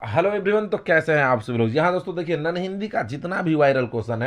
Hello everyone. तो कैसे हैं आप सभी लोग। यहाँ दोस्तों देखिए, नन हिंदी का जितना भी वायरल क्वेश्चन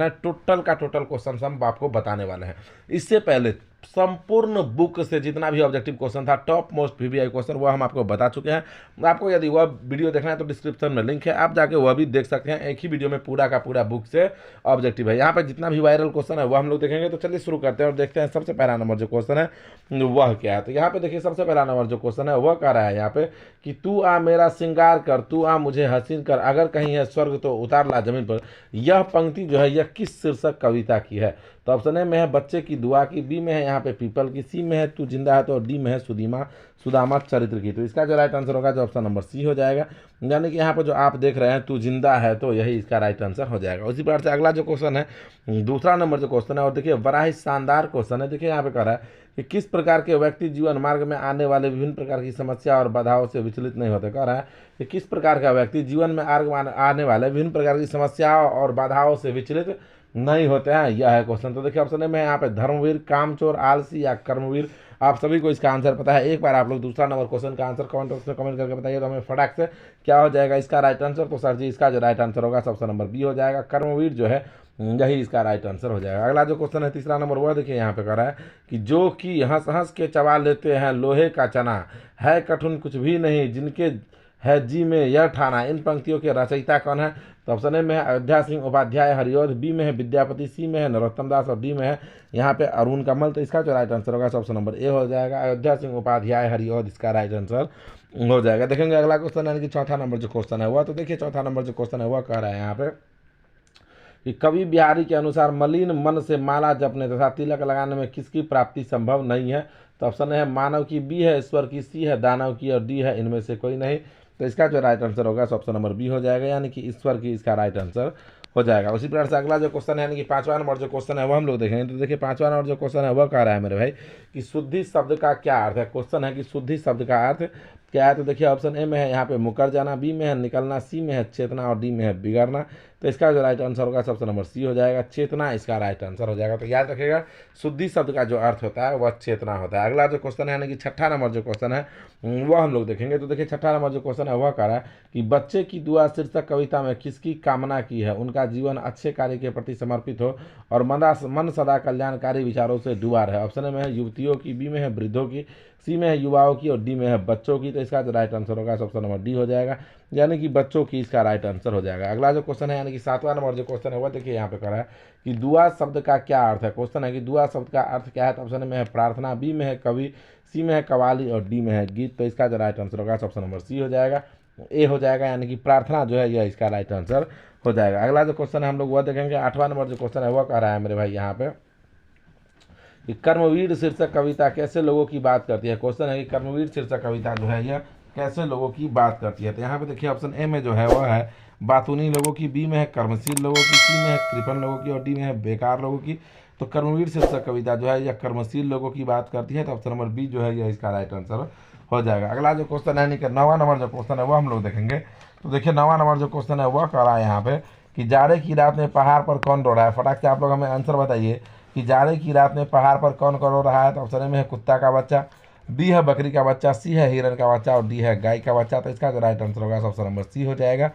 है, टोटल का टोटल क्वेश्चन हम आपको बताने वाले हैं। इससे पहले संपूर्ण बुक से जितना भी ऑब्जेक्टिव क्वेश्चन था, टॉप मोस्ट वीवीआई क्वेश्चन, वो हम आपको बता चुके हैं। आपको यदि वह वीडियो देखना है तो डिस्क्रिप्शन में लिंक है, आप जाके वह भी देख सकते हैं। एक ही वीडियो में पूरा का पूरा बुक से ऑब्जेक्टिव है। यहाँ पे जितना भी वायरल क्वेश्चन है वो हम लोग देखेंगे। तो चलिए शुरू करते हैं और देखते हैं सबसे पहला नंबर जो क्वेश्चन है वह क्या है। तो यहाँ पे देखिए, सबसे पहला नंबर जो क्वेश्चन है वह कह रहा है यहाँ पे कि तू आ मेरा श्रृंगार कर, तू आ मुझे हसीन कर, अगर कहीं है स्वर्ग तो उतार ला जमीन पर। यह पंक्ति जो है यह किस शीर्षक कविता की है। तो ऑप्शन ए में है बच्चे की दुआ की, बी में है यहाँ पे पीपल की, सी में है तू जिंदा है तो, और डी में है सुदीमा सुदामा चरित्र की। तो इसका जो राइट आंसर होगा जो ऑप्शन नंबर सी हो जाएगा। यानी कि यहाँ पर जो आप देख रहे हैं तू जिंदा है, तो यही इसका राइट आंसर हो जाएगा। उसी प्रकार से अगला जो क्वेश्चन है, दूसरा नंबर जो क्वेश्चन है, और देखिए बड़ा ही शानदार क्वेश्चन है। देखिए यहाँ पे कह रहा है कि किस प्रकार के व्यक्ति जीवन मार्ग में आने वाले विभिन्न प्रकार की समस्या और बाधाओं से विचलित नहीं होते। कह रहा है कि किस प्रकार का व्यक्ति जीवन में आने वाले विभिन्न प्रकार की समस्याओं और बाधाओं से विचलित नहीं होते हैं, यह है क्वेश्चन। तो देखिए ऑप्शन ए में यहाँ पे धर्मवीर, कामचोर, आलसी या कर्मवीर। आप सभी को इसका आंसर पता है। एक बार आप लोग दूसरा नंबर क्वेश्चन का आंसर कमेंट बॉक्स में कमेंट करके बताइए, तो हमें फटाक से क्या हो जाएगा इसका राइट आंसर। तो सर जी, इसका जो राइट आंसर होगा ऑप्शन नंबर बी हो जाएगा, कर्मवीर जो है यही इसका राइट आंसर हो जाएगा। अगला जो क्वेश्चन है तीसरा नंबर, वह देखिए यहाँ पे कह रहा है कि जो कि हंस हंस के चबा लेते हैं लोहे का चना, है कठिन कुछ भी नहीं जिनके है जी में यह ठाना। इन पंक्तियों के रचयिता कौन है। तो ऑप्शन ए में है अयोध्या सिंह उपाध्याय हरिऔध, बी में है विद्यापति, सी में है नरोत्तम दास, और डी में है यहाँ पे अरुण कमल। तो इसका जो राइट आंसर होगा ऑप्शन नंबर ए हो जाएगा, अयोध्या सिंह उपाध्याय हरिऔध इसका राइट आंसर हो जाएगा। देखेंगे अगला क्वेश्चन यानी कि चौथा नंबर जो क्वेश्चन है वह, तो देखिए चौथा नंबर जो क्वेश्चन है वह कह रहा है यहाँ पे कि कवि बिहारी के अनुसार मलिन मन से माला जपने तथा तिलक लगाने में किसकी प्राप्ति संभव नहीं है। तो ऑप्शन है मानव की, बी है ईश्वर की, सी है दानव की, और डी है इनमें से कोई नहीं। तो इसका जो राइट आंसर होगा ऑप्शन नंबर बी हो जाएगा, यानी कि ईश्वर की इसका राइट आंसर हो जाएगा। उसी प्रकार से अगला जो क्वेश्चन है यानी कि पांचवा नंबर जो क्वेश्चन है वो हम लोग देखेंगे। तो देखिए पांचवा नंबर जो क्वेश्चन है वह कह रहा है मेरे भाई कि शुद्धि शब्द का क्या अर्थ है। क्वेश्चन है कि शुद्धि शब्द का अर्थ क्या है। तो देखिए ऑप्शन ए में है यहाँ पे मुकर जाना, बी में है निकलना, सी में है चेतना, और डी में है बिगड़ना। तो इसका जो राइट आंसर होगा ऑप्शन नंबर सी हो जाएगा, चेतना इसका राइट आंसर हो जाएगा। तो याद रखिएगा, शुद्धि शब्द का जो अर्थ होता है वह चेतना होता है। अगला जो क्वेश्चन है यानी कि छठा नंबर जो क्वेश्चन है वह हम लोग देखेंगे। तो देखिए छठा नंबर जो क्वेश्चन है वह कह रहा है कि बच्चे की दुआ शीर्षक कविता में किसकी कामना की है। उनका जीवन अच्छे कार्य के प्रति समर्पित हो और मन सदा कल्याणकारी विचारों से डूबा रहे। ऑप्शन में है युवतियों की, बी में है वृद्धों की, सी में है युवाओं की, और डी में है बच्चों की। तो इसका जो राइट आंसर होगा ऑप्शन नंबर डी हो जाएगा, यानी कि बच्चों की इसका राइट आंसर हो जाएगा। अगला जो क्वेश्चन है यानी कि सातवां नंबर जो क्वेश्चन है वह देखिए यहाँ पे कह रहा है कि दुआ शब्द का क्या अर्थ है। क्वेश्चन है कि दुआ शब्द का अर्थ क्या है। तो ऑप्शन में है प्रार्थना, बी में है कवि, सी में है कवाली, और डी में है गीत। तो इसका जो राइट आंसर होगा ऑप्शन नंबर सी हो जाएगा, ए हो जाएगा, यानी कि प्रार्थना जो है यह इसका राइट आंसर हो जाएगा। अगला जो क्वेश्चन है हम लोग वह देखेंगे। आठवां नंबर जो क्वेश्चन है वह कह रहा है मेरे भाई यहाँ पे कि कर्मवीर शीर्षक कविता कैसे लोगों की बात करती है। क्वेश्चन है कि कर्मवीर शीर्षक कविता जो है यह कैसे लोगों की बात करती है। तो यहाँ पे देखिए ऑप्शन ए में जो है वह है बातूनी लोगों की, बी में है कर्मशील लोगों की, सी में है कृपण लोगों की, और डी में है बेकार लोगों की। तो कर्मवीर शीर्षक कविता जो है यह कर्मशील लोगों की बात करती है। तो ऑप्शन नंबर बी जो है यह इसका राइट आंसर हो जाएगा। अगला जो क्वेश्चन है यानी कि नौवां नंबर जो क्वेश्चन है वह हम लोग देखेंगे। तो देखिए नौवां नंबर जो क्वेश्चन है वह कह रहा है यहाँ पे कि जाड़े की रात में पहाड़ पर कौन रो रहा है। फटाक से आप लोग हमें आंसर बताइए कि जाड़े की रात में पहाड़ पर कौन कौन रो रहा है। तो ऑप्शन ए में है कुत्ता का बच्चा, बी है बकरी का बच्चा, सी है हिरन का बच्चा, और डी है गाय का बच्चा। तो इसका जो राइट आंसर होगा ऑप्शन नंबर सी हो जाएगा,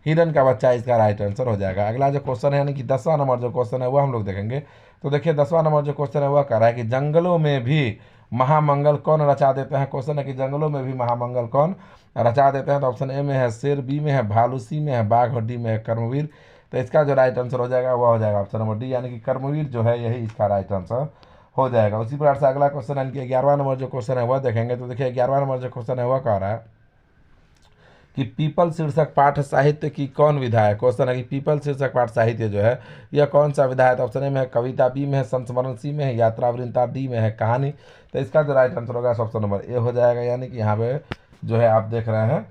हिरन का बच्चा इसका राइट आंसर हो जाएगा। अगला जो क्वेश्चन है यानी कि 10वां नंबर जो क्वेश्चन है वो हम लोग देखेंगे। तो देखिए 10वां नंबर जो क्वेश्चन है वह कह रहा है कि जंगलों में भी महामंगल कौन रचा देते हैं। क्वेश्चन है कि जंगलों में भी महामंगल कौन रचा देते हैं। तो ऑप्शन ए में है शेर, बी में है भालू, सी में है बाघ, और डी में है कर्मवीर। तो इसका जो राइट आंसर हो जाएगा वह हो जाएगा ऑप्शन नंबर डी, यानी कि कर्मवीर जो है यही इसका राइट आंसर हो जाएगा। उसी प्रकार से अगला क्वेश्चन यानी कि 11वां नंबर जो क्वेश्चन है वह देखेंगे। तो देखिए 11वां नंबर जो क्वेश्चन है वह कह रहा है कि पीपल शीर्षक पाठ साहित्य की कौन विधा है। क्वेश्चन है कि पीपल शीर्षक पाठ साहित्य जो है यह कौन सा विधा है। तो ऑप्शन ए में है कविता, बी में है संस्मरण, सी में है यात्रा वृंता, डी में है कहानी। तो इसका जो राइट आंसर होगा ऑप्शन नंबर ए हो जाएगा, यानी कि यहाँ पे जो है आप देख रहे हैं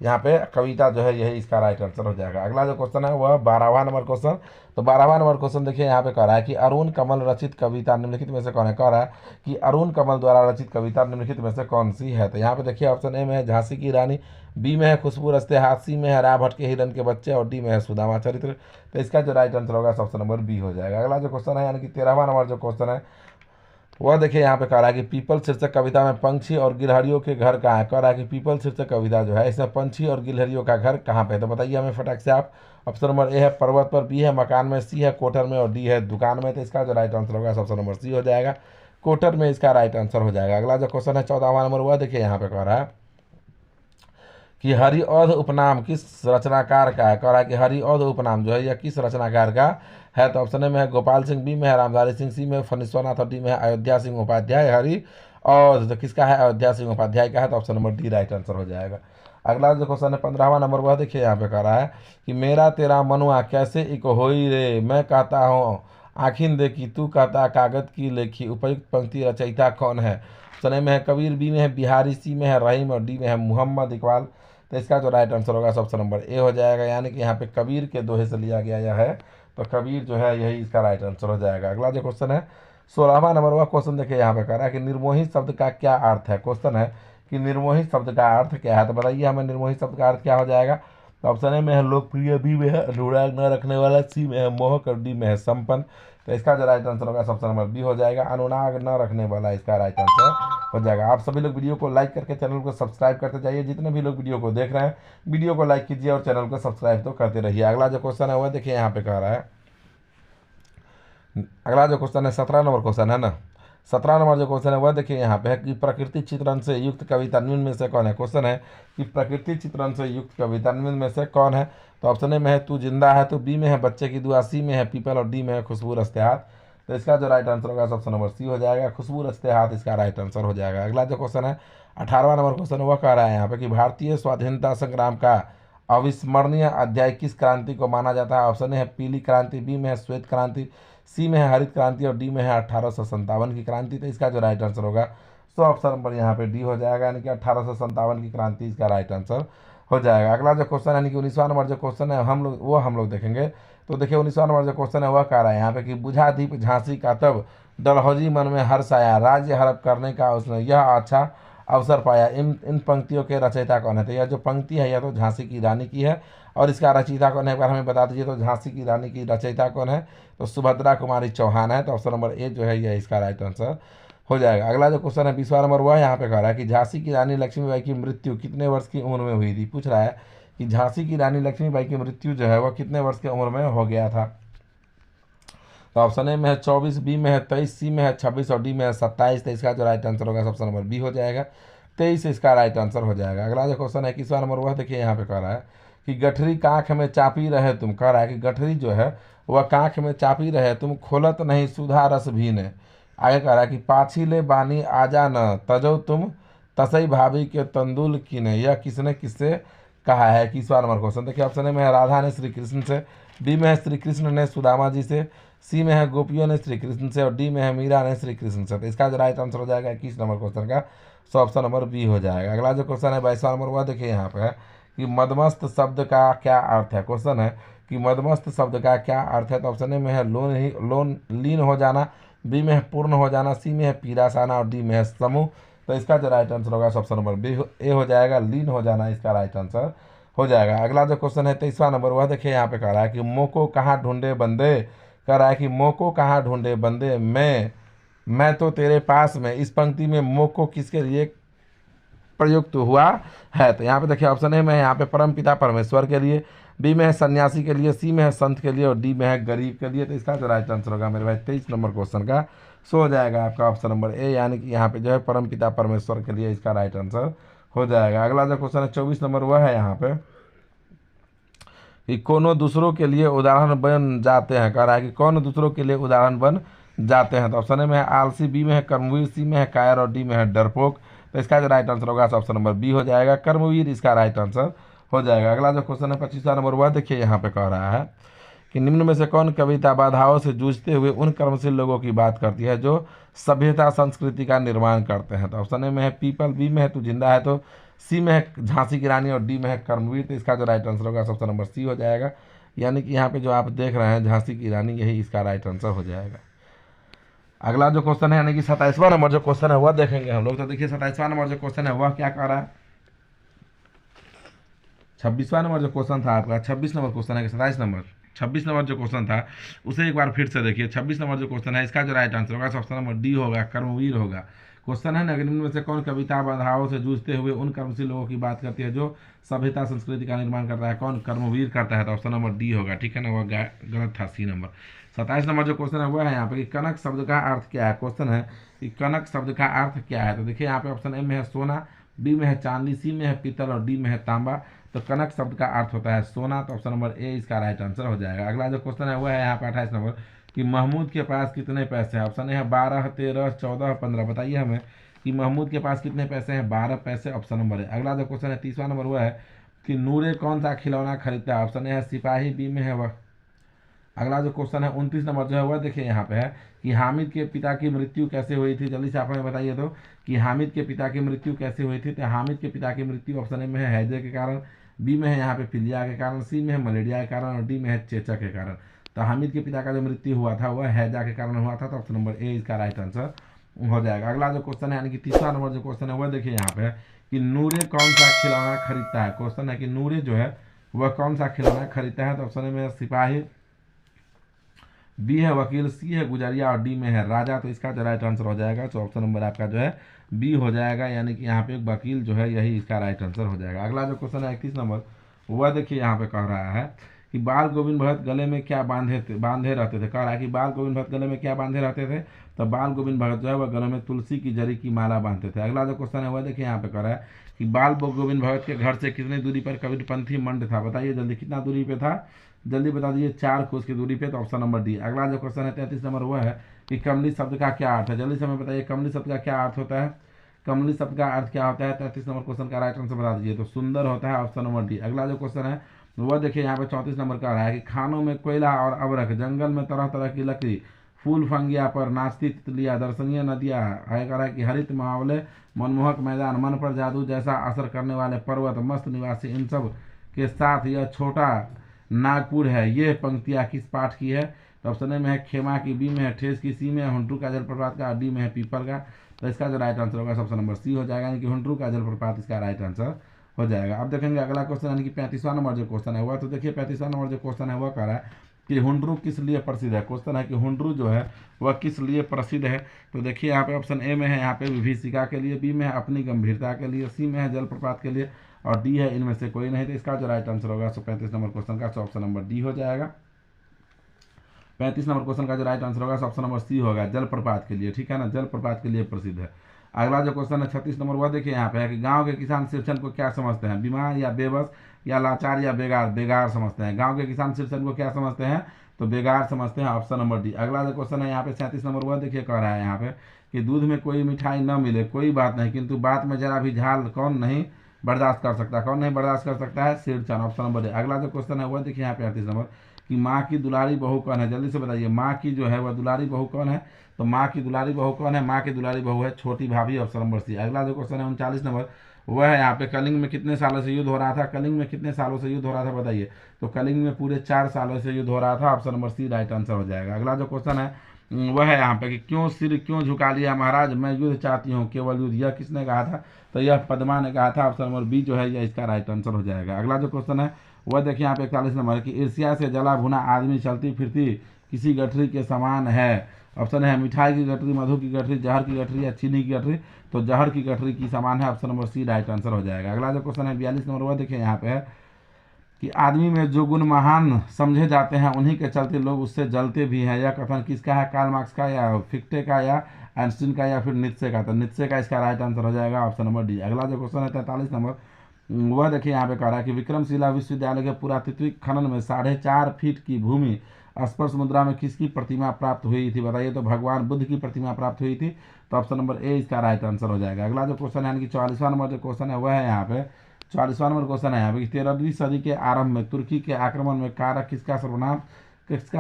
यहाँ पे कविता जो है यही इसका राइट आंसर हो जाएगा। अगला जो क्वेश्चन है वह 12वां नंबर क्वेश्चन। तो 12वां नंबर क्वेश्चन देखिए यहाँ पे कह रहा है कि अरुण कमल रचित कविता निम्नलिखित में से कौन है। कह रहा है कि अरुण कमल द्वारा रचित कविता निम्नलिखित में से कौन सी है। तो यहाँ पे देखिए ऑप्शन ए में है झांसी की रानी, बी में है खुशबू रस्ते हाथ, सी में है राय भट्ट के हिरन के बच्चे, और डी में है सुदामा चरित्र। तो इसका जो राइट आंसर होगा ऑप्शन नंबर बी हो जाएगा। अगला जो क्वेश्चन है यानी कि 13वां नंबर जो क्वेश्चन है वह देखिए यहाँ पे कह रहा है कि पीपल शीर्षक कविता में पंछी और गिलहरियों के घर कहाँ है। कह रहा है कि पीपल शीर्षक कविता जो है इसमें पंछी और गिलहरियों का घर कहाँ पे है, तो बताइए हमें फटाक से आप। ऑप्शन नंबर ए है पर्वत पर, बी है मकान में, सी है कोठर में और डी है दुकान में। तो इसका जो राइट आंसर होगा ऑप्शन नंबर सी हो जाएगा, कोठर में इसका राइट आंसर हो जाएगा। अगला जो क्वेश्चन है 14वां नंबर, वह देखिए यहाँ पे कह रहा है कि हरिऔध उपनाम किस रचनाकार का है। कह रहा है कि हरिऔध उपनाम जो है यह किस रचनाकार का है, तो ऑप्शन ए में है गोपाल सिंह, बी में है रामधारी सिंह, सी में फणीश्वरनाथ और डी में है अयोध्या सिंह उपाध्याय। हरिऔध तो किसका है, अयोध्या सिंह उपाध्याय का है, तो option number D right answer हो जाएगा। अगला जो क्वेश्चन है 15वां नंबर, वह देखिए यहाँ पे कह रहा है कि मेरा तेरा मनुआ कैसे एक होई रे, मैं कहता हूँ आखिन देखी, तू कहता कागज की लेखी, उपयुक्त पंक्ति रचयिता कौन है। ऑप्शन ए में है कबीर, बी में है बिहारी, सी में है रहीम और डी में है मोहम्मद इकबाल। तो इसका जो राइट आंसर होगा ऑप्शन नंबर ए हो जाएगा, यानी कि यहाँ पे कबीर के दोहे से लिया गया यह है, तो कबीर जो है यही इसका राइट आंसर हो जाएगा। अगला जो क्वेश्चन है 16वां नंबर, वह क्वेश्चन देखिए यहाँ पे कह रहा है कि निर्मोही शब्द का क्या अर्थ है। क्वेश्चन है कि निर्मोही शब्द का अर्थ क्या है, तो बताइए हमें निर्मोही शब्द का अर्थ क्या हो जाएगा। तो ऑप्शन ए में है लोकप्रिय, बी में है अनुराग न रखने वाला, सी में है मोहक और डी में है संपन्न। तो इसका जो राइट आंसर होगा ऑप्शन नंबर बी हो जाएगा, अनुराग न रखने वाला इसका राइट आंसर हो जाएगा। आप सभी लोग वीडियो को लाइक करके चैनल को सब्सक्राइब करते जाइए। जितने भी लोग वीडियो को देख रहे हैं वीडियो को लाइक कीजिए और चैनल को सब्सक्राइब तो करते रहिए। अगला जो क्वेश्चन है वह देखिए यहाँ पे कह रहा है, अगला जो क्वेश्चन है 17 नंबर क्वेश्चन है ना, 17 नंबर जो क्वेश्चन है वह देखिए यहाँ पे है कि प्रकृति चित्रण से युक्त कविता निम्न में से कौन है। क्वेश्चन है कि प्रकृति चित्रण से युक्त कविता निम्न में से कौन है, तो ऑप्शन ए में है तू जिंदा है, तो बी में है बच्चे की दुआ, सी में है पीपल और डी में है खुशबू रस्ते हाथ। तो इसका जो राइट आंसर होगा ऑप्शन नंबर सी हो जाएगा, खुशबू रस्ते हाथ इसका राइट आंसर हो जाएगा। अगला जो क्वेश्चन है 18वां नंबर क्वेश्चन वह कह रहा है यहाँ पे कि भारतीय स्वाधीनता संग्राम का अविस्मरणीय अध्याय किस क्रांति को माना जाता है। ऑप्शन ए है पीली क्रांति, बी में है श्वेत क्रांति, सी में है हरित क्रांति और डी में है 1857 की क्रांति। तो इसका जो राइट आंसर होगा सो ऑप्शन नंबर यहाँ पे डी हो जाएगा, यानी कि 1857 की क्रांति इसका राइट आंसर हो जाएगा। अगला जो क्वेश्चन यानी कि 19वां नंबर जो क्वेश्चन है हम लोग देखेंगे। तो देखिए 19वां नंबर जो क्वेश्चन है वह कह रहा है यहाँ पे कि बुझा दीप झांसी का तब डलहौजी मन में हर्ष आया, राज्य हड़प करने का उसने यह अच्छा अवसर पाया, इन पंक्तियों के रचयिता कौन है। तो यह जो पंक्ति है यह तो झांसी की रानी की है, और इसका रचयिता कौन है एक बार हमें बता दीजिए। तो झांसी की रानी की रचयिता कौन है, तो सुभद्रा कुमारी चौहान है। तो ऑप्शन नंबर ए जो है यह इसका राइट आंसर हो जाएगा। अगला जो क्वेश्चन है 20वां नंबर वह यहाँ पे कह रहा है कि झांसी की रानी लक्ष्मीबाई की मृत्यु कितने वर्ष की उम्र में हुई थी। पूछ रहा है कि झांसी की रानी लक्ष्मीबाई की मृत्यु जो है वह कितने वर्ष की उम्र में हो गया था। तो ऑप्शन ए में है 24, बी में है 23, सी में है 26 और डी में है 27। तो इसका जो राइट आंसर होगा ऑप्शन नंबर बी हो जाएगा, 23 इसका राइट आंसर हो जाएगा। अगला जो क्वेश्चन है 21वां नंबर वह देखिए यहाँ पे कह रहा है कि गठरी कांख में चापी रहे तुम। कह रहा है कि गठरी जो है वह कांख में चापी रहे तुम, खोलत नहीं सुधा रस भी ने। आगे कह रहा है कि पाछी ले बानी आजा न तजो तुम, तसई भाभी के तंदुल की ने। यह किसने किससे कहा है। 21वां नंबर क्वेश्चन देखिए ऑप्शन ए में है राधा ने श्री कृष्ण से, बी में है श्री कृष्ण ने सुदामा जी से, सी में है गोपियों ने श्री कृष्ण से और डी में है मीरा ने श्री कृष्ण से। तो इसका जो राइट आंसर हो जाएगा 21 नंबर क्वेश्चन का सो ऑप्शन नंबर बी हो जाएगा। अगला जो क्वेश्चन है 22वां नंबर वह देखिए यहाँ पे है कि मदमस्त शब्द का क्या अर्थ है। क्वेश्चन है कि मदमस्त शब्द का क्या अर्थ है। तो ऑप्शन ए में है लोन लीन हो जाना, बी में है पूर्ण हो जाना, सी में है पीरासाना और डी में है समूह। तो इसका जो राइट आंसर होगा ऑप्शन नंबर बी ए हो जाएगा, लीन हो जाना इसका राइट आंसर हो जाएगा। अगला जो क्वेश्चन है 23वां नंबर वह देखिए यहाँ पे कह रहा है कि मोको कहाँ ढूंढे बंदे। कह रहा है कि मोको कहाँ ढूंढे बंदे, मैं तो तेरे पास में। इस पंक्ति में मोको किसके लिए प्रयुक्त हुआ है। तो यहाँ पे देखिए ऑप्शन ए में यहाँ पे परम पिता परमेश्वर के लिए, बी में है सन्यासी के लिए, सी में है संत के लिए और डी में है गरीब के लिए। तो इसका जो राइट आंसर होगा मेरे भाई 23 नंबर क्वेश्चन का सो हो जाएगा आपका ऑप्शन नंबर ए, यानी कि यहाँ पे जो है परम पिता परमेश्वर के लिए इसका राइट आंसर हो जाएगा। अगला जो क्वेश्चन है 24 नंबर वह है यहाँ पे कि कौन दूसरों के लिए उदाहरण बन जाते हैं। कह रहा है कि कौन दूसरों के लिए उदाहरण बन जाते हैं। तो ऑप्शन ए में है आलसी, बी में है कर्मवीर, सी में है कायर और डी में है डरपोक। तो इसका जो राइट आंसर होगा ऑप्शन नंबर बी हो जाएगा, कर्मवीर इसका राइट आंसर हो जाएगा। अगला जो क्वेश्चन है 25वां नंबर वह देखिए यहाँ पे कह रहा है कि निम्न में से कौन कविता बाधाओं से जूझते हुए उन कर्मशील लोगों की बात करती है जो सभ्यता संस्कृति का निर्माण करते हैं। तो ऑप्शन ए में है पीपल, बी में है तू जिंदा है, तो सी में है झांसी की रानी और डी में है कर्मवीर। तो इसका जो राइट आंसर होगा ऑप्शन नंबर सी हो जाएगा, यानी कि यहाँ पे जो आप देख रहे हैं झांसी की रानी यही इसका राइट आंसर हो जाएगा। अगला जो क्वेश्चन है यानी कि 27वां नंबर जो क्वेश्चन है वह देखेंगे हम लोग। तो देखिए 27वां नंबर जो क्वेश्चन है वह क्या कह रहा है। 26वां नंबर जो क्वेश्चन था आपका 26 नंबर क्वेश्चन है कि 27 नंबर 26 नंबर जो क्वेश्चन था उसे एक बार फिर से देखिए। 26 नंबर जो क्वेश्चन है इसका जो राइट आंसर होगा ऑप्शन नंबर डी होगा, कर्मवीर होगा। क्वेश्चन है निम्न में से कौन कविता बाधाओं से जूझते हुए उन कर्मशील लोगों की बात करती है जो सभ्यता संस्कृति का निर्माण करता है, कौन कर्मवीर करता है, तो ऑप्शन नंबर डी होगा, ठीक है ना, वह गलत था, सी नंबर। 27 नंबर जो क्वेश्चन है वह है यहाँ पे कि कनक शब्द का अर्थ क्या है। क्वेश्चन है कि कनक शब्द का अर्थ क्या है, तो देखिए यहाँ पे ऑप्शन ए में है सोना, बी में है चांदी, सी में है पीतल और डी में है तांबा। तो कनक शब्द का अर्थ होता है सोना, तो ऑप्शन नंबर ए इसका राइट आंसर हो जाएगा। अगला जो क्वेश्चन है वह है यहाँ पे 28 नंबर कि महमूद के पास कितने पैसे हैं। ऑप्शन ए है 12, 13, 14, 15। बताइए हमें कि महमूद के पास कितने पैसे हैं। 12 पैसे, ऑप्शन नंबर है। अगला जो क्वेश्चन है 30वां नंबर वह है कि नूरे कौन सा खिलौना खरीदता है। ऑप्शन ए है सिपाही, बी में है वह। अगला जो क्वेश्चन है 29 नंबर जो है वह देखिए यहाँ पे है कि हामिद के पिता की मृत्यु कैसे हुई थी। जल्दी से आप हमें बताइए तो कि हामिद के पिता की मृत्यु कैसे हुई थी। तो हामिद के पिता की मृत्यु ऑप्शन ए में है हैजे के कारण, बी में है यहाँ पे पीलिया के कारण, सी में है मलेरिया के कारण और डी में है चेचक के कारण। तो हामिद के पिता का जो मृत्यु हुआ था वह हैजा के कारण हुआ था, तो ऑप्शन नंबर ए इसका राइट आंसर हो जाएगा। अगला जो क्वेश्चन है यानी कि 30वां नंबर जो क्वेश्चन है वह देखिए यहाँ पे कि नूरे कौन सा खिलौना खरीदता है। क्वेश्चन है कि नूरे जो है वह कौन सा खिलौना खरीदता है, तो ऑप्शन में सिपाही, बी है वकील, सी है गुजरिया और डी में है राजा। तो इसका जो राइट आंसर हो जाएगा तो ऑप्शन नंबर आपका जो है बी हो जाएगा, यानी कि यहाँ पे एक वकील जो है यही इसका राइट आंसर हो जाएगा। अगला जो क्वेश्चन है 31 नंबर वह देखिए यहाँ पे कह रहा है कि बाल गोविंद भगत गले में क्या बांधे रहते थे। कह रहा है कि बाल गोविंद भगत गले में क्या बांधे रहते थे, तो बाल गोविंद भगत जो है वह गले में तुलसी की जड़ी की माला बांधते थे। अगला जो क्वेश्चन है वह देखिए यहाँ पे कह रहा है कि बाल गोविंद भगत के घर से कितनी दूरी पर कबीरपंथी मंड था। बताइए जल्दी कितना दूरी पे था, जल्दी बता दीजिए। 4 कोस की दूरी पे, तो ऑप्शन नंबर डी। अगला जो क्वेश्चन है 33 नंबर वह है कि कमली शब्द का क्या अर्थ है। जल्दी से हमें बताइए कमली शब्द का क्या अर्थ होता है। कमली शब्द का अर्थ क्या होता है, 33 नंबर क्वेश्चन का राइट आंसर बता दीजिए। तो सुंदर होता है, ऑप्शन नंबर डी। अगला जो क्वेश्चन है वह देखिए यहाँ पे 34 नंबर का रहा है कि खानों में कोयला और अबरक, जंगल में तरह तरह की लकड़ी, फूल फंगिया पर नाचती तितलियाँ, दर्शनीय नदियाँ, है कह रहा है कि हरित मावले, मनमोहक मैदान, मन पर जादू जैसा असर करने वाले पर्वत, मस्त निवासी, इन सब के साथ यह छोटा नागपुर है। ये पंक्तियाँ किस पाठ की है, तो ऑप्शन ए में है खेमा की, बी में है ठेस की, सी में है हुंटरू का जलप्रपात का, डी में है पीपल का। तो इसका जो राइट आंसर होगा ऑप्शन नंबर सी हो जाएगा, यानी कि हुंटरू का जलप्रपात इसका राइट आंसर हो जाएगा। अब देखेंगे अगला क्वेश्चन यानी कि 35वां नंबर जो क्वेश्चन है वह, तो देखिए 35वां नंबर जो क्वेश्चन है वह कह रहा है कि हुंडरू किस लिए प्रसिद्ध है। क्वेश्चन है कि हुंडरू जो है वह किस लिए प्रसिद्ध है। तो देखिए यहाँ पे ऑप्शन ए में है यहाँ पे विभीषिका के लिए, बी में है अपनी गंभीरता के लिए, सी में है जलप्रपात के लिए और डी है इनमें से कोई नहीं। तो इसका जो राइट आंसर होगा 35 नंबर क्वेश्चन का ऑप्शन नंबर डी हो जाएगा। 35 नंबर क्वेश्चन का जो राइट आंसर होगा ऑप्शन नंबर सी होगा, जलप्रपात के लिए, ठीक है ना, जलप्रपात के लिए प्रसिद्ध है। अगला जो क्वेश्चन है 36 नंबर वह देखिए यहाँ पे है कि गांव के किसान सिरछन को क्या समझते हैं, बीमार या बेबस या लाचार या बेगार। बेगार समझते हैं। गांव के किसान सिरछन को क्या समझते हैं, तो बेगार समझते हैं, ऑप्शन नंबर डी। अगला जो क्वेश्चन है यहाँ पे 37 नंबर वह देखिए कह रहा है यहाँ पे कि दूध में कोई मिठाई न मिले कोई बात नहीं, किंतु बात में जरा भी झाल कौन नहीं बर्दाश्त कर सकता। कौन नहीं बर्दाश्त कर सकता है, सिरछन, ऑप्शन नंबर डी। अगला जो क्वेश्चन है वह देखिए यहाँ पे 38 नंबर कि माँ की दुलारी बहू कौन है। जल्दी से बताइए माँ की जो है वह दुलारी बहू कौन है, तो माँ की दुलारी बहू कौन है, माँ की दुलारी बहू है छोटी भाभी, ऑप्शन नंबर सी। अगला जो क्वेश्चन है 39 नंबर वह है यहाँ पे कलिंग में कितने सालों से युद्ध हो रहा था। कलिंग में कितने सालों से युद्ध हो रहा था बताइए, तो कलिंग में पूरे 4 सालों से युद्ध हो रहा था, option number C right answer हो जाएगा। अगला जो क्वेश्चन है वह है यहाँ पे कि क्यों सिर क्यों झुका लिया महाराज, मैं युद्ध चाहती हूँ केवल युद्ध, यह किसने कहा था, तो यह पद्मा ने कहा था, ऑप्शन नंबर बी जो है यह इसका राइट आंसर हो जाएगा। अगला जो क्वेश्चन है वह देखिए यहाँ पे 41 नंबर कि ईर्ष्या से जला भुना आदमी चलती फिरती किसी गठरी के समान है। ऑप्शन है मिठाई की गठरी, मधु की गठरी, जहर की गठरी या चीनी की गठरी, तो जहर की गठरी की समान है, option number C right answer हो जाएगा। अगला जो क्वेश्चन है 42 नंबर वह देखिए यहाँ पे है कि आदमी में जो गुण महान समझे जाते हैं उन्हीं के चलते लोग उससे जलते भी हैं। यह कथन किसका है, कार्ल मार्क्स का या फिक्टे का या आइंस्टीन का या फिर नीत्शे का, तो नीत्शे का इसका राइट आंसर हो जाएगा, ऑप्शन नंबर डी। अगला जो क्वेश्चन है 43 नंबर वह देखिए यहाँ पे कह रहा है कि विक्रमशिला विश्वविद्यालय के पुरातात्विक खनन में 4.5 फीट की भूमि स्पर्श मुद्रा में किसकी प्रतिमा प्राप्त हुई थी। बताइए, तो भगवान बुद्ध की प्रतिमा प्राप्त हुई थी, तो ऑप्शन नंबर ए इसका राइट आंसर हो जाएगा। अगला जो क्वेश्चन है यानी कि 44वां नंबर जो क्वेश्चन है वह है यहाँ पे 44वां नंबर क्वेश्चन है यहाँ पे 13वीं सदी के आरंभ में तुर्की के आक्रमण में कारक किसका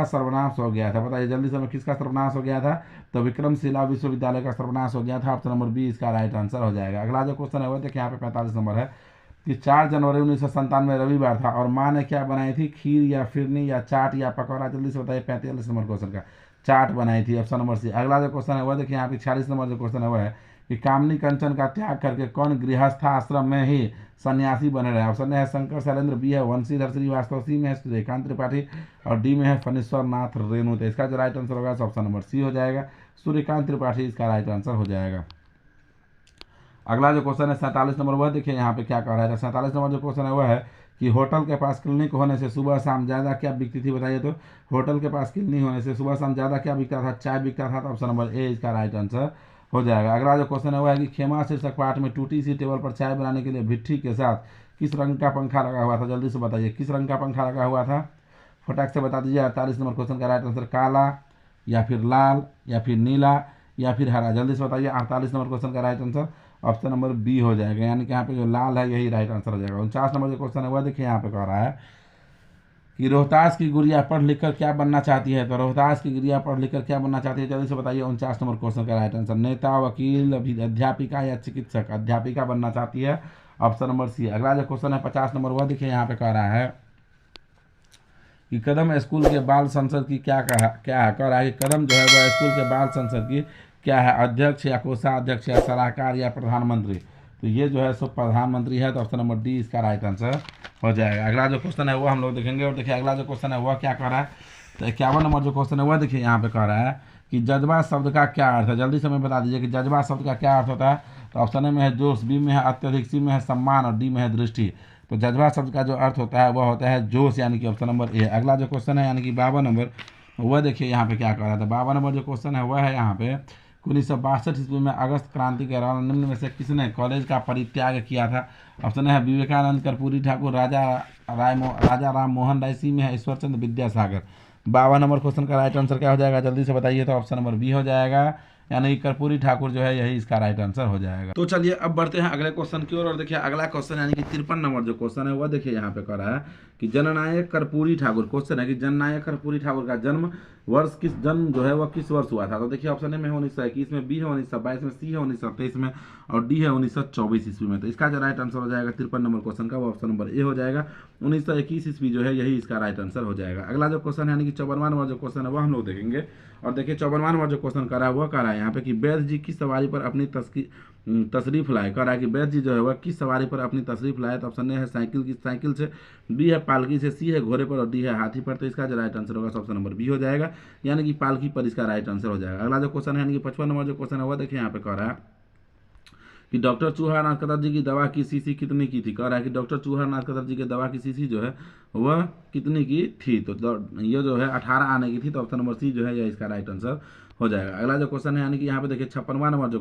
सर्वनाश हो गया था। बताइए जल्दी से, किसका सर्वनाश हो गया था, तो विक्रमशिला विश्वविद्यालय का सर्वनाश हो गया था, ऑप्शन नंबर बी इसका राइट आंसर हो जाएगा। अगला जो क्वेश्चन है वह देखिए यहाँ पे 45 नंबर है कि 4 जनवरी 1997 रविवार था और माँ ने क्या बनाई थी, खीर या फिरनी या चाट या पकौड़ा। जल्दी से बताइए 45 नंबर क्वेश्चन का, चाट बनाई थी, ऑप्शन नंबर सी। अगला जो क्वेश्चन है वह देखिए यहाँ पे 46 नंबर जो क्वेश्चन है वह है कि कामनी कंचन का त्याग करके कौन गृहस्थाश्रम में ही सन्यासी बने रहे। ऑप्शन ए है शंकर शैलेंद्र, बी है वंशीधर श्रीवास्तव, सी में है सूर्यकांत त्रिपाठी और डी में है फणीश्वर नाथ रेणु। तो इसका जो राइट आंसर होगा ऑप्शन नंबर सी हो जाएगा, सूर्यकांत त्रिपाठी इसका राइट आंसर हो जाएगा। अगला जो क्वेश्चन है 47 नंबर, वह देखिए यहाँ पे क्या कह रहा है। 47 नंबर जो क्वेश्चन है वह है कि होटल के पास क्लिनिक होने से सुबह शाम ज़्यादा क्या बिकती थी, बताइए। तो होटल के पास क्लिनिक होने से सुबह शाम ज़्यादा क्या बिकता था, चाय बिकता था। तो ऑप्शन नंबर ए इसका राइट आंसर हो जाएगा। अगला जो क्वेश्चन है वह है कि खेमा शीर्षक पाठ में टूटी सी टेबल पर चाय बनाने के लिए भिट्ठी के साथ किस रंग का पंखा लगा हुआ था, जल्दी से बताइए किस रंग का पंखा लगा हुआ था, फटाक से बता दीजिए। 48 नंबर क्वेश्चन का राइट आंसर काला या फिर लाल या फिर नीला या फिर हरा, जल्दी से बताइए। 48 नंबर क्वेश्चन का right answer option number B हो जाएगा, यानी कि यहाँ पे जो लाल है यही राइट आंसर हो जाएगा। 49 नंबर जो क्वेश्चन है वह देखिए यहाँ पे कह रहा है कि रोहतास की गुड़िया पढ़ लिख कर क्या बनना चाहती है। तो रोहतास की गुड़िया पढ़ लिख कर क्या बनना चाहती है, जल्दी से बताइए। 49 नंबर क्वेश्चन का राइट आंसर नेता, वकील, अध्यापिका या चिकित्सक, अध्यापिका बनना चाहती है, ऑप्शन नंबर सी। अगला जो क्वेश्चन है 50 नंबर, वह देखिए यहाँ पे कह रहा है कि कदम स्कूल के बाल संसद की क्या है, कह रहा है कि कदम जो है वह स्कूल के बाल संसद की क्या है, अध्यक्ष या कोषाध्यक्ष या सलाहकार या प्रधानमंत्री। तो ये जो है सो प्रधानमंत्री है, तो ऑप्शन नंबर डी इसका राइट आंसर हो जाएगा। अगला जो क्वेश्चन है वो हम लोग देखेंगे। और देखिए अगला जो क्वेश्चन है वह क्या कह रहा है। तो 51 नंबर जो क्वेश्चन है वह देखिए यहाँ पे कह रहा है कि जज्बा शब्द का क्या अर्थ है, जल्दी से हमें बता दीजिए कि जज्बा शब्द का क्या अर्थ होता है। तो ऑप्शन ए में है जोश, बी में है अत्यधिक, सी में है सम्मान और डी में है दृष्टि। तो जज्बा शब्द का जो अर्थ होता है वह होता है जोश, यानी कि ऑप्शन नंबर ए। अगला जो क्वेश्चन है यानी कि 52 नंबर, वह देखिए यहाँ पे क्या कह रहा था। 52 नंबर जो क्वेश्चन है वह है यहाँ पे 1962 ईस्वी में अगस्त क्रांति के दौरान निम्न में से किसने कॉलेज का परित्याग किया था। ऑप्शन है विवेकानंद, कर्पूरी ठाकुर, राजा राम मोहन राय, सी में है ईश्वरचंद्र विद्यासागर। 52 नंबर क्वेश्चन का राइट आंसर क्या हो जाएगा, जल्दी से बताइए। तो ऑप्शन नंबर बी हो जाएगा, यानी कर्पूरी ठाकुर जो है यही इसका राइट आंसर हो जाएगा। तो चलिए अब बढ़ते हैं अगले क्वेश्चन की ओर। और देखिए अगला क्वेश्चन यानी कि 53 नंबर जो क्वेश्चन है वह देखिए यहाँ पे कर रहा है कि जननायक कर्पूरी ठाकुर, क्वेश्चन है कि जननायक कर्पूरी ठाकुर का जन्म जो है वह किस वर्ष हुआ था। तो देखिए ऑप्शन ए में है 1921 में, बी है 1922 में, सी है 1923 में और डी है 1924 ईस्वी में। तो इसका जो राइट आंसर हो जाएगा 53 नंबर क्वेश्चन का वो ऑप्शन नंबर ए हो जाएगा, 1921 ईस्वी जो है यही इसका राइट आंसर हो जाएगा। अगला जो क्वेश्चन है यानी कि 54वां नंबर जो क्वेश्चन है वह हम लोग देखेंगे। और देखिए 54वां नंबर जो क्वेश्चन कर रहा है वह कह रहा है यहाँ पे कि वैद्य जी किस सवारी पर अपनी तशरीफ लाए। कह रहा है कि वैद्य जी जो है वह किस सवारी पर अपनी तशरीफ लाए। तो ऑप्शन ए है साइकिल से, बी है पालकी से, सी है घोड़े पर और डी है हाथी पर। तो इसका जो राइट आंसर होगा ऑप्शन नंबर बी हो जाएगा, यानी कि पालकी पर इसका राइट आंसर हो जाएगा। अगला जो क्वेश्चन है यानी कि 55 नंबर जो क्वेश्चन है वह देखिए यहाँ पे कह रहा है कि डॉक्टर चूहानाथ कतर जी की दवा की शीशी कितनी की थी। कह रहा है कि डॉक्टर चूहानाथ कतर जी की दवा की शीशी जो है वह कितनी की थी। तो ये जो है 18 आने की थी। तो ऑप्शन नंबर सी जो है यह इसका राइट आंसर हो जाएगा। अगला जो क्वेश्चन है यानी कि यहाँ पे देखिए 56वां नंबर जो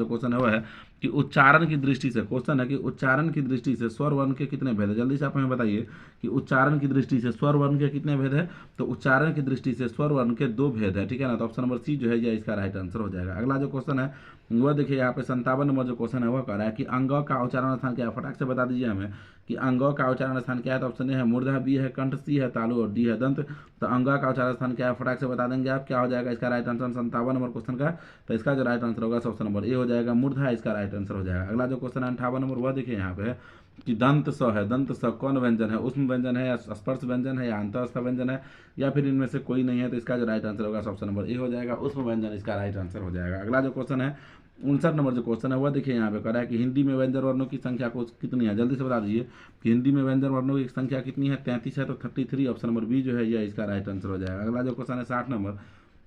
क्वेश्चन है वह है कि उच्चारण की दृष्टि से, क्वेश्चन है कि उच्चारण की दृष्टि से स्वर वर्ण के कितने भेद है। जल्दी से आप हमें बताइए कि उच्चारण की दृष्टि से स्वर वर्ण के कितने भेद है। तो उच्चारण की दृष्टि से स्वर वर्ण के 2 भेद है, ठीक है ना। तो ऑप्शन नंबर सी जो है यह इसका राइट आंसर हो जाएगा। अगला जो क्वेश्चन है वह देखिए यहाँ पे 57 नंबर जो क्वेश्चन है वह कह रहा है कि अंग का उच्चारण स्थान क्या है। फटाक से बता दीजिए हमें कि अंग का उच्चारण स्थान क्या है। तो ऑप्शन ए है मूर्धा, बी है कंठ, सी है तालु और डी है दंत। तो अंग का उच्चारण स्थान क्या है, फटाक से बता देंगे आप, क्या हो जाएगा इसका राइट आंसर 57 नंबर क्वेश्चन का। तो इसका जो राइट आंसर होगा ऑप्शन नंबर ए हो जाएगा, मूर्धा इसका राइट आंसर हो जाएगा। अगला जो क्वेश्चन है 58 नंबर वह देखिए यहाँ पे कि दंत स है, दंत स कौन व्यंजन है, उष्म व्यंजन है या स्पर्श व्यंजन है या अंतस्थ व्यंजन है या फिर इनमें से कोई नहीं है। तो इसका जो राइट आंसर होगा ऑप्शन नंबर ए हो जाएगा, उष्म व्यंजन इसका राइट आंसर हो जाएगा। अगला जो क्वेश्चन है 59 नंबर जो क्वेश्चन है वह देखिए यहाँ पे कह रहा है कि हिंदी में व्यंजन वर्णों की संख्या कितनी है। जल्दी से बता दीजिए कि हिंदी में व्यंजन वर्णों की संख्या कितनी है, 33 है। तो 33 ऑप्शन नंबर बी जो है यह इसका राइट आंसर हो जाएगा। अगला जो क्वेश्चन है 60 नंबर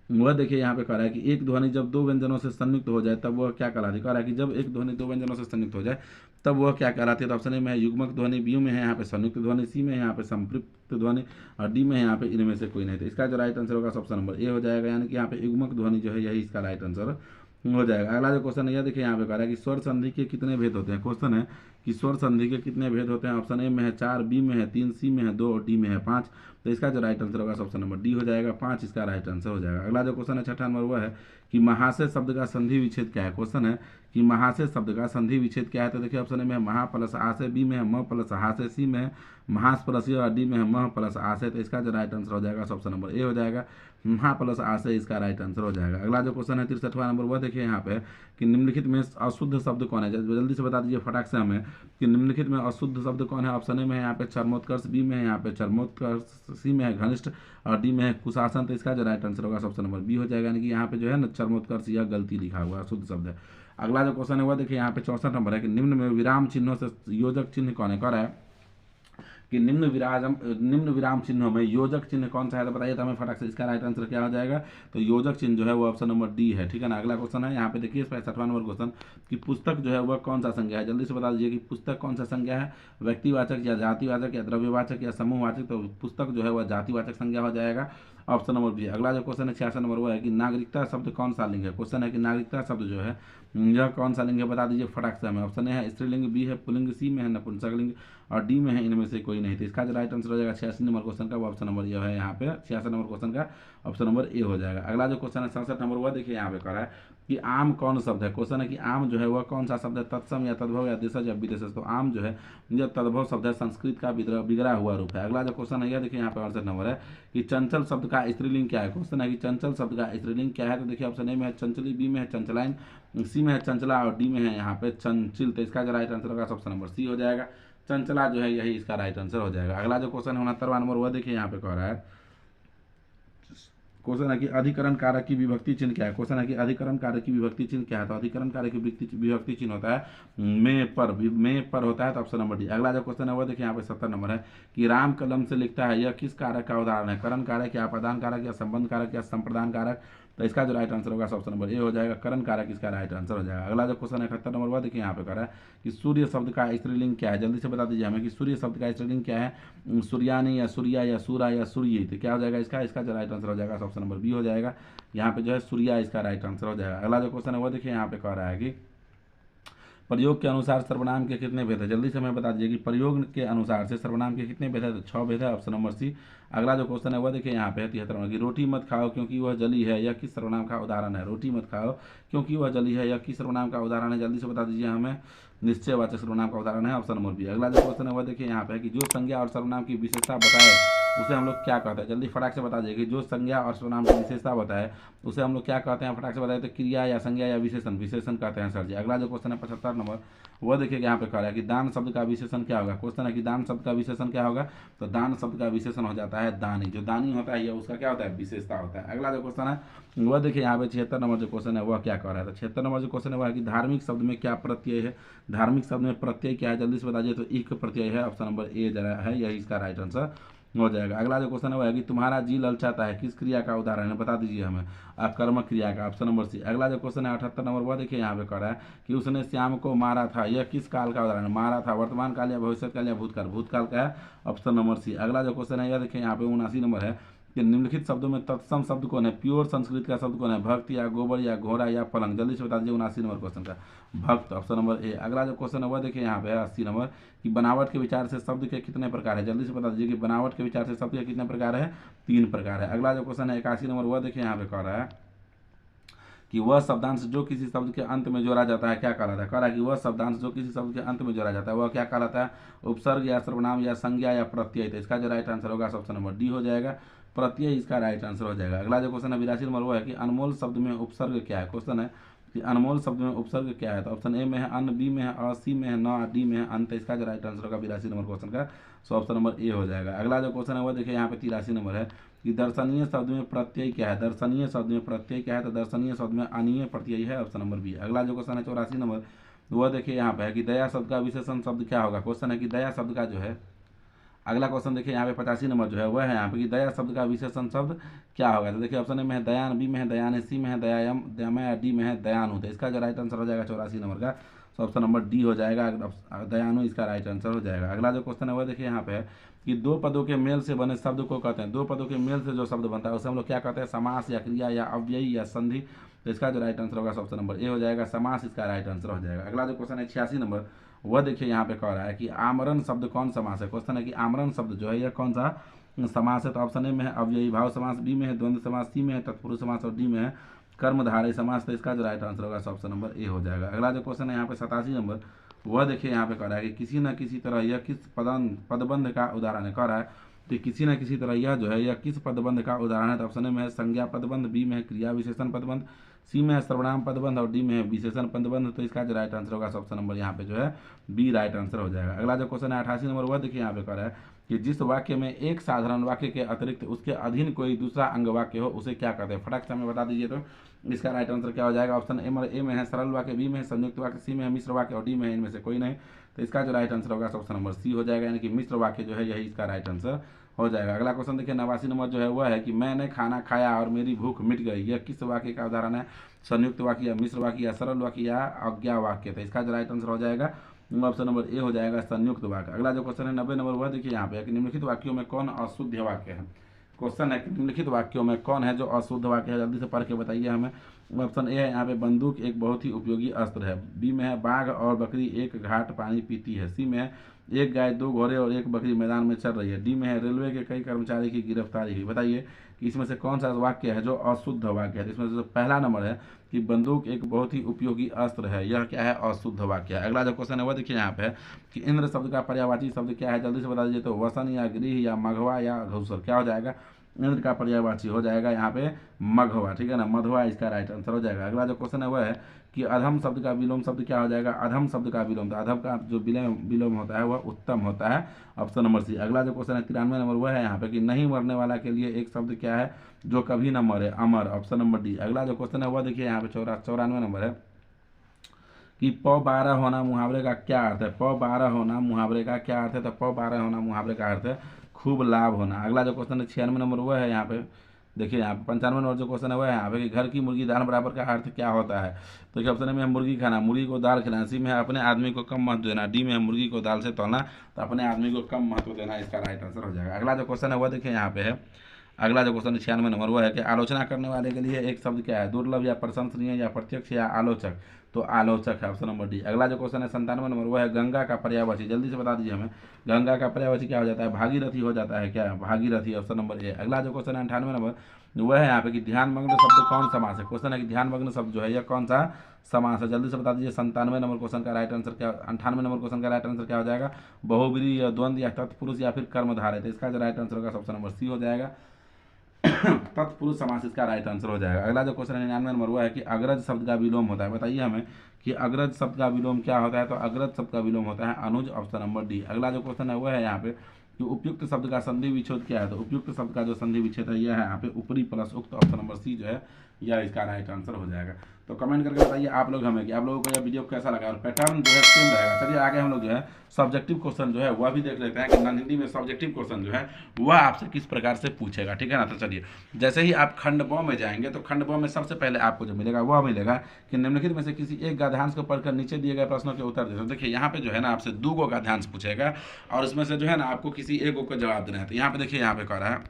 वह देखिए यहाँ पे कह रहा है कि एक ध्वनि जब 2 व्यंजनों से संयुक्त हो जाए तब वह क्या कहलाती है। कह रहा है कि जब एक ध्वनि 2 व्यंजनों से संयुक्त हो जाए तब वह क्या कहलाती है। तो ऑप्शन ए में है युग्मक ध्वनि, बी में है यहाँ पे संयुक्त ध्वनि, सी में है यहाँ पे संपृक्त ध्वनि और डी में है यहाँ पे इनमें से कोई नहीं। तो इसका जो राइट आंसर होगा ऑप्शन नंबर ए हो जाएगा, यानी कि यहाँ पे युग्मक ध्वनि जो है यही इसका राइट आंसर हो जाएगा। अगला जो क्वेश्चन है यह देखिए यहाँ पे कह रहा है कि स्वर संधि के कितने भेद होते हैं। क्वेश्चन है कि स्वर संधि के कितने भेद होते हैं। ऑप्शन ए में है 4, बी में है 3, सी में है 2 और डी में है 5। तो इसका जो राइट आंसर होगा ऑप्शन नंबर डी हो जाएगा, 5 इसका राइट आंसर हो जाएगा। अगला जो क्वेश्चन है 6ठा नंबर वह है कि महाशय शब्द का संधि विच्छेद क्या है। क्वेश्चन है कि महाशय शब्द का संधि विच्छेद क्या है। तो देखिए ऑप्शन ए में है महा प्लस आशय, बी में है म प्लस हाशय, सी में है महास प्लस और डी में है मह प्लस आशय। तो इसका जो राइट आंसर हो जाएगा ऑप्शन नंबर ए हो जाएगा, महा प्लस आशय इसका राइट आंसर हो जाएगा। अगला जो क्वेश्चन है 63वां नंबर वह देखिए यहाँ पे कि निम्नलिखित में अशुद्ध शब्द कौन है। जल्दी से बता दीजिए फटाक से हमें कि निम्नलिखित में अशुद्ध शब्द कौन है। ऑप्शन ए में है यहाँ पे चरमोत्कर्ष, बी में है यहाँ पे चरमोत्कर्ष, सी में है घनिष्ठ और डी में है कुशासन। तो इसका जो राइट आंसर होगा ऑप्शन नंबर बी हो जाएगा, यानी कि यहाँ पे जो है ना चरमोत्कर्ष यह गलती लिखा हुआ है, शुद्ध शब्द है। अगला जो क्वेश्चन है वह देखिए यहाँ पे 64 नंबर है कि निम्न में विराम चिन्हों से योजक चिन्ह कौन है, कह रहा है कि निम्न विराम चिन्हों में योजक चिन्ह कौन सा है, तो बताइए तो हमें फटाक से इसका राइट आंसर क्या हो जाएगा। तो योजक चिन्ह जो है वो ऑप्शन नंबर डी है, ठीक है ना। अगला क्वेश्चन है यहाँ पे देखिए 65वां नंबर क्वेश्चन कि पुस्तक जो है वह कौन सा संज्ञा है, जल्दी से बता दीजिए कि पुस्तक कौन सा संज्ञा है, व्यक्तिवाचक या जातिवाचक या द्रव्यवाचक या समूहवाचक। तो पुस्तक जो है वह जातिवाचक संज्ञा हो जाएगा, ऑप्शन नंबर बी। अगला जो क्वेश्चन है 66 नंबर वो है कि नागरिकता शब्द कौन सा लिंग है, क्वेश्चन है कि नागरिकता शब्द जो है यह कौन सा लिंग है, बता दीजिए फटाक से हमें। ऑप्शन ए है स्त्रीलिंग, बी है पुल्लिंग, सी में है नपुंसकलिंग और डी में है इनमें से कोई नहीं। तो इसका जो राइट आंसर हो जाएगा 86 नंबर क्वेश्चन का, वो ऑप्शन नंबर ये है यहाँ पे 66 नंबर क्वेश्चन का ऑप्शन नंबर ए हो जाएगा। अगला जो क्वेश्चन है 67 नंबर वह देखिए यहाँ पे कह रहा है कि आम कौन शब्द है, क्वेश्चन है कि आम जो है वह कौन सा शब्द है, तत्सम या तद्भव या देशज या विदेशज। तो आम जो है यह तद्भव शब्द है, संस्कृत का बिगड़ा हुआ रूप है। अगला जो क्वेश्चन है यह देखिए यहाँ पे 68 नंबर है कि चंचल शब्द का स्त्रीलिंग क्या है, क्वेश्चन है कि चंचल शब्द का स्त्रीलिंग क्या है। तो देखिए ऑप्शन ए में है चंचली, बी में है चंचलाइन, सी में है चंचला और डी में है यहाँ पे चंचिल। तो इसका जो राइट आंसर होगा ऑप्शन नंबर सी हो जाएगा, चंचला जो है यही इसका राइट आंसर हो जाएगा। अगला जो क्वेश्चन है 69वां नंबर वह देखिए यहाँ पे कह रहा है, क्वेश्चन है कि अधिकरण कारक की विभक्ति चिन्ह क्या है, क्वेश्चन है कि अधिकरण कारक की विभक्ति चिन्ह क्या है। तो अधिकरण कारक की विभक्ति चिन्ह होता है में पर होता है, तो ऑप्शन नंबर डी। अगला जो क्वेश्चन है वो देखिए यहाँ पे 70 नंबर है कि राम कलम से लिखता है, यह किस कारक का उदाहरण है, करण कारक या अपादान कारक या संबंध कारक या संप्रदान कारक। तो इसका जो राइट आंसर होगा ऑप्शन नंबर ए हो जाएगा, करण कारक इसका राइट आंसर हो जाएगा। अगला जो क्वेश्चन है 71 नंबर वह देखिए यहाँ पे कह रहा है कि सूर्य शब्द का स्त्रीलिंग क्या है, जल्दी से बता दीजिए हमें कि सूर्य शब्द का स्त्रीलिंग क्या है, सूर्यानी या सूर्या या सूरा या सूर्य। तो क्या हो जाएगा इसका जो राइट आंसर हो जाएगा ऑप्शन नंबर बी हो जाएगा, यहाँ पे जो है सूर्या इसका राइट आंसर हो जाएगा। अगला जो क्वेश्चन है वो देखिए यहाँ पे कह रहा है कि प्रयोग के अनुसार सर्वनाम के कितने भेद है, जल्दी से हमें बता दीजिए कि प्रयोग के अनुसार से सर्वनाम के कितने भेद है। तो 6 भेद है, ऑप्शन नंबर सी। अगला जो क्वेश्चन है वह देखिए यहाँ पे 73 नंबर की रोटी मत खाओ क्योंकि वह जली है, यह किस सर्वनाम का उदाहरण है, रोटी मत खाओ क्योंकि वह जली है, यह किस सर्वनाम का उदाहरण है, जल्दी से बता दीजिए हमें। निश्चयवाचक सर्वनाम का उदाहरण है, ऑप्शन नंबर बी। अगला जो क्वेश्चन है वह देखिए यहाँ पे कि जो संज्ञा और सर्वनाम की विशेषता बताए उसे हम लोग क्या कहते हैं, जल्दी फटाक से बता दीजिए कि जो संज्ञा और सर्वनाम की विशेषता बताए उसे हम लोग क्या कहते हैं, फटाक से बताइए। तो क्रिया या संज्ञा या विशेषण कहते हैं सर जी। अगला जो क्वेश्चन है 75 नंबर वह देखिए यहाँ पे कह रहा है कि दान शब्द का विशेषण क्या होगा, क्वेश्चन है कि दान शब्द का विशेषण क्या होगा। तो दान शब्द का विशेषण हो जाता है दानी, जो दानी होता है उसका क्या होता है, विशेषता होता है। अगला जो क्वेश्चन है वह देखिए यहाँ पे 76 नंबर जो क्वेश्चन है वह क्या कह रहा है। तो 76 नंबर जो क्वेश्चन है वह है कि धार्मिक शब्द में क्या प्रत्यय है, धार्मिक शब्द में प्रत्यय क्या है, जल्दी से बताइए। तो इक प्रत्यय है, ऑप्शन नंबर ए है, यही इसका राइट आंसर हो जाएगा। अगला जो क्वेश्चन है वो है कि तुम्हारा जी ललचाता है किस क्रिया का उदाहरण है, बता दीजिए हमें, कर्मक क्रिया का, ऑप्शन नंबर सी। अगला जो क्वेश्चन है 78 नंबर वह देखिए यहाँ पे कह रहा है कि उसने श्याम को मारा था, यह किस काल का उदाहरण है, मारा था वर्तमान काल या भविष्य काल या भूतकाल, भूतकाल का है, ऑप्शन नंबर सी। अगला जो क्वेश्चन है यह देखिए यहाँ पे 79 नंबर है कि निम्नलिखित शब्दों में तत्सम शब्द कौन है, प्योर संस्कृत का शब्द कौन है, भक्त या गोबर या घोड़ा या पलंग, जल्दी से बता दीजिए 79 नंबर क्वेश्चन का, भक्त, ऑप्शन नंबर ए। अगला जो क्वेश्चन है वह देखिए यहाँ पे 80 नंबर कि बनावट के विचार से शब्द के कितने प्रकार है, जल्दी से बता दीजिए कि बनावट के विचार से शब्द के कितने प्रकार है, 3 प्रकार है। अगला जो क्वेश्चन है 81 नंबर वह देखिए यहाँ पे कह रहा है कि वह शब्दांश जो किसी शब्द के अंत में जोड़ा जाता है क्या कहलाता है, कह रहा है कि वह शब्दांश जो किसी शब्द के अंत में जोड़ा जाता है वह क्या कहलाता है, उपसर्ग या सर्वनाम या संज्ञा या प्रत्यय। तो इसका जो राइट आंसर होगा ऑप्शन नंबर डी हो जाएगा, प्रत्यय इसका राइट आंसर हो जाएगा। अगला जो क्वेश्चन है 82 नंबर वो है कि अनमोल शब्द में उपसर्ग क्या है, क्वेश्चन है कि अनमोल शब्द में उपसर्ग क्या है। तो ऑप्शन ए में है अन, बी में है अ, सी में है न, डी में है अंत। इसका जो राइट आंसर होगा 82 नंबर क्वेश्चन का, सो ऑप्शन नंबर ए हो जाएगा। अगला जो क्वेश्चन है वो देखिए यहाँ पे 83 नंबर है कि दर्शनीय शब्द में प्रत्यय क्या है, दर्शनीय शब्द में प्रत्यय क्या है। तो दर्शनीय शब्द में अनीय प्रत्यय है, ऑप्शन नंबर बी। अगला जो क्वेश्चन है 84 नंबर वह देखिए यहाँ पे है कि दया शब्द का विशेषण शब्द क्या होगा, क्वेश्चन है कि दया शब्द का जो है, अगला क्वेश्चन देखिए यहाँ पे 85 नंबर जो है वह है यहाँ पे कि दया शब्द का विशेषण शब्द क्या होगा। तो देखिए ऑप्शन ए में है दयान, बी में है दयान, सी में है दयायम, दयामय, डी में है दयानु। तो इसका जो राइट आंसर हो जाएगा 84 नंबर का, तो ऑप्शन नंबर डी हो जाएगा, दयानु इसका राइट आंसर हो जाएगा। अगला जो क्वेश्चन है वह देखिए यहाँ पे है कि दो पदों के मेल से बने शब्द को कहते हैं, दो पदों के मेल से जो शब्द बनता है उसे हम लोग क्या कहते हैं, समास या क्रिया या अव्ययी या संधि। तो इसका जो राइट आंसर होगा ऑप्शन नंबर ए हो जाएगा, समास इसका राइट आंसर हो जाएगा। अगला जो क्वेश्चन है 86 नंबर वह देखिए यहाँ पे कह रहा है कि आमरण शब्द कौन समास है, क्वेश्चन है कि आमरण शब्द जो है यह कौन सा समास है। तो ऑप्शन ए में है अव्ययी भाव समास, बी में है द्वंद्व समास, सी में है तत्पुरुष समास और डी में है कर्मधारय समास। तो इसका जो राइट आंसर होगा ऑप्शन नंबर ए हो जाएगा। अगला जो क्वेश्चन है यहाँ पे 87 नंबर वह देखिए यहाँ पे कह रहा है कि किसी न किसी तरह यह किस पदबंध का उदाहरण है, कह रहा है तो किसी न किसी तरह यह जो है यह किस पदबंध का उदाहरण है। तो ऑप्शन ए में है संज्ञा पदबंध, बी में है क्रिया विशेषण पदबंध, सी में है सर्वनाम पदबंध और डी में है विशेषण पदबंध। तो इसका जो राइट आंसर होगा ऑप्शन नंबर यहाँ पे जो है बी राइट आंसर हो जाएगा। अगला जो क्वेश्चन है 88 नंबर, वह देखिए यहाँ पे कह रहा है कि जिस वाक्य में एक साधारण वाक्य के अतिरिक्त उसके अधीन कोई दूसरा अंग वाक्य हो उसे क्या कहते हैं। फटाक से हमें बता दीजिए। तो इसका राइट आंसर क्या हो जाएगा। ऑप्शन ए में है सरल वाक्य, बी में है संयुक्त वाक्य, सी में है मिश्र वाक्य और डी में है इनमें से कोई नहीं। तो इसका जो राइट आंसर होगा ऑप्शन नंबर सी हो जाएगा, यानी कि मिश्र वाक्य जो है यही इसका राइट आंसर हो जाएगा। अगला क्वेश्चन देखिए 89 नंबर जो है वह है कि मैंने खाना खाया और मेरी भूख मिट गई। यह किस वाक्य का उदाहरण है। संयुक्त वाक्य या मिश्र वाक्य या सरल वाक्य या अज्ञा वाक्य। तो इसका जो राइट आंसर हो जाएगा ऑप्शन नंबर ए हो जाएगा संयुक्त वाक्य। अगला जो क्वेश्चन है 90 नंबर वह देखिए यहाँ पे कि निम्नलिखित वाक्यों में कौन अशुद्ध वाक्य है। क्वेश्चन है कि निम्नलिखित वाक्यों में कौन है जो अशुद्ध वाक्य है, जल्दी से पढ़ के बताइए हमें। ऑप्शन ए है यहाँ पे बंदूक एक बहुत ही उपयोगी अस्त्र है, बी में है बाघ और बकरी एक घाट पानी पीती है, सी में है एक गाय दो घोड़े और एक बकरी मैदान में चल रही है, डी में है रेलवे के कई कर्मचारी की गिरफ्तारी हुई। बताइए कि इसमें से कौन सा वाक्य है जो अशुद्ध वाक्य है। इसमें से पहला नंबर है कि बंदूक एक बहुत ही उपयोगी अस्त्र है, यह क्या है अशुद्ध वाक्य है। अगला जो क्वेश्चन है वह देखिए यहाँ पे है कि इंद्र शब्द का पर्यायवाची शब्द क्या है, जल्दी से बता दीजिए। तो वसन या गृह या मघवा या घुसर क्या हो जाएगा। इंद्र का पर्यायवाची हो जाएगा यहाँ पे मघवा, ठीक है ना, मधवा इसका राइट आंसर हो जाएगा। अगला जो क्वेश्चन है वह है कि अधम शब्द का विलोम शब्द क्या हो जाएगा। अधम शब्द का विलोम, तो अधम का जो विलोम होता है वह उत्तम होता है, ऑप्शन नंबर सी। अगला जो क्वेश्चन है 93 नंबर वह है यहाँ पे कि नहीं मरने वाला के लिए एक शब्द क्या है जो कभी न मरे, अमर, ऑप्शन नंबर डी। अगला जो क्वेश्चन है वह देखिए यहाँ पे 94 नंबर है कि प 12 होना मुहावरे का क्या अर्थ है। प 12 होना मुहावरे का क्या अर्थ है। तो प 12 होना मुहावरे का अर्थ है खूब लाभ होना। अगला जो क्वेश्चन है 96 नंबर वह है यहाँ पे देखिए यहाँ पे 95 नंबर जो क्वेश्चन है वह है यहाँ पे कि घर की मुर्गी दाल बराबर का अर्थ क्या होता है। तो देखिए ऑप्शन में है मुर्गी खाना, मुर्गी को दाल खिलाना, सी में है अपने आदमी को कम महत्व देना, डी में है मुर्गी को दाल से तोलना, तो अपने आदमी को कम महत्व देना इसका राइट आंसर हो जाएगा। अगला जो क्वेश्चन है वह देखिए यहाँ पे है, अगला जो क्वेश्चन 96 नंबर वह है कि आलोचना करने वाले के लिए एक शब्द क्या है, दुर्लभ या प्रशंसनीय या प्रत्यक्ष या आलोचक, तो आलोचक है, ऑप्शन नंबर डी। अगला जो क्वेश्चन है 97 नंबर वह है गंगा का पर्यायवाची, जल्दी से बता दीजिए हमें। गंगा का पर्यायवाची क्या हो जाता है, भागीरथी हो जाता है, क्या भागीरथी, ऑप्शन नंबर ए। अगला जो क्वेश्चन है 98 नंबर वह है यहाँ पे कि ध्यानमग्न शब्द कौन समास है। क्वेश्चन है कि ध्यानमग्न शब्द जो है यह कौन सा समास है, जल्दी से बता दीजिए। 97 नंबर क्वेश्चन का राइट आंसर क्या, 98 नंबर क्वेश्चन का राइट आंसर क्या हो जाएगा, बहुब्रीहि या द्वंद्व या तत्पुरुष या फिर कर्मधारय। तो इसका जो राइट आंसर होगा ऑप्शन नंबर सी हो जाएगा तत्पुरुष समास इसका राइट आंसर हो जाएगा। अगला जो क्वेश्चन है 99 नंबर वह है कि अग्रज शब्द का विलोम होता है। बताइए हमें कि अग्रज शब्द का विलोम क्या होता है। तो अग्रज शब्द का विलोम होता है अनुज, ऑप्शन नंबर डी। अगला जो क्वेश्चन है वह है यहाँ पे कि उपयुक्त शब्द का संधि विच्छेद क्या है। तो उपयुक्त शब्द का जो संधि विच्छेद है यह है यहाँ पे ऊपरी प्लस उक्त, ऑप्शन नंबर सी जो है यह इसका राइट आंसर हो जाएगा। तो कमेंट करके बताइए आप लोग हमें कि आप लोगों को यह वीडियो कैसा लगा और पैटर्न जो है सेम रहेगा। चलिए आगे हम लोग जो है सब्जेक्टिव क्वेश्चन जो है वह भी देख लेते हैं कि नॉन हिंदी में सब्जेक्टिव क्वेश्चन जो है वह आपसे किस प्रकार से पूछेगा, ठीक है ना। तो चलिए जैसे ही आप खंड ब में जाएंगे तो खंड ब में सबसे पहले आपको जो मिलेगा वह मिलेगा कि निम्नलिखित में से किसी एक गद्यांश को पढ़कर नीचे दिए गए प्रश्नों के उत्तर दे। तो देखिए यहाँ पे जो है ना आपसे 2 गो गद्यांश पूछेगा और उसमें से जो है ना आपको किसी एक को जवाब देना है। तो यहाँ पे देखिए यहाँ पे कह रहा है,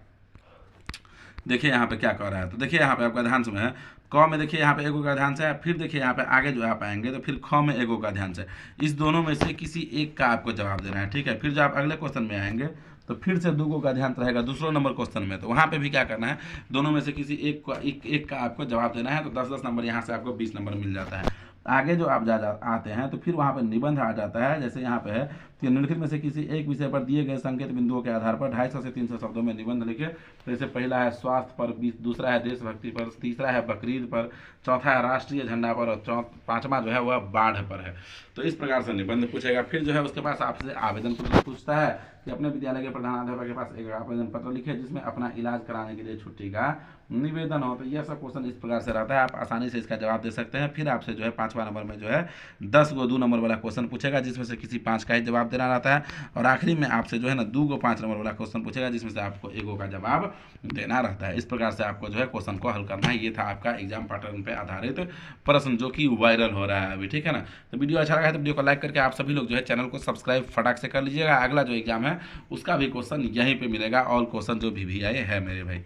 देखिए यहाँ पे क्या कह रहा है। तो देखिए यहाँ पे आपका ध्यान में है क में देखिए यहाँ पे एगो का ध्यान से है, फिर देखिए यहाँ पे आगे जो आप आएंगे तो फिर ख में एगो का ध्यान से, इस दोनों में से किसी एक का आपको जवाब देना है, ठीक है। फिर जब आप अगले क्वेश्चन में आएंगे तो फिर से 2 गो का ध्यान रहेगा दूसरा नंबर क्वेश्चन में, तो वहाँ पे भी क्या करना है, दोनों में से किसी एक का आपको जवाब देना है। तो 10-10 नंबर यहाँ से आपको 20 नंबर मिल जाता है। आगे जो आप आते हैं तो फिर वहाँ पर निबंध आ जाता है। जैसे यहाँ पे है कि निम्नलिखित में से किसी एक विषय पर दिए गए संकेत बिंदुओं के आधार पर 250 से 300 शब्दों में निबंध लिखे। तो जैसे पहला है स्वास्थ्य पर, दूसरा है देशभक्ति पर, तीसरा है बकरीद पर, चौथा है राष्ट्रीय झंडा पर और पांचवा जो है वह बाढ़ पर है। तो इस प्रकार से निबंध पूछेगा। फिर जो है उसके पास आपसे आवेदन पत्र पूछता है कि अपने विद्यालय के प्रधानाध्यापक के पास एक आवेदन पत्र लिखे जिसमें अपना इलाज कराने के लिए छुट्टी का निवेदन हो। तो यह सब क्वेश्चन इस प्रकार से रहता है, आप आसानी से इसका जवाब दे सकते हैं। फिर आपसे जो है 5वां नंबर में जो है 10 गो 2 नंबर वाला क्वेश्चन पूछेगा जिसमें से किसी 5 का ही जवाब देना रहता है और आखिरी में आपसे जो है ना 2 गो 5 नंबर वाला क्वेश्चन पूछेगा जिसमें से आपको 1 गो का जवाब देना रहता है। इस प्रकार से आपको जो है क्वेश्चन को हल करना है। ये था आपका एग्जाम पैटर्न पे आधारित प्रश्न जो कि वायरल हो रहा है अभी, ठीक है ना। तो वीडियो अच्छा लगा है तो वीडियो को लाइक करके आप सभी लोग जो है चैनल को सब्सक्राइब फटाक से कर लीजिएगा। अगला जो एग्जाम है उसका भी क्वेश्चन यहीं पे मिलेगा, ऑल क्वेश्चन जो भी आए हैं मेरे भाई।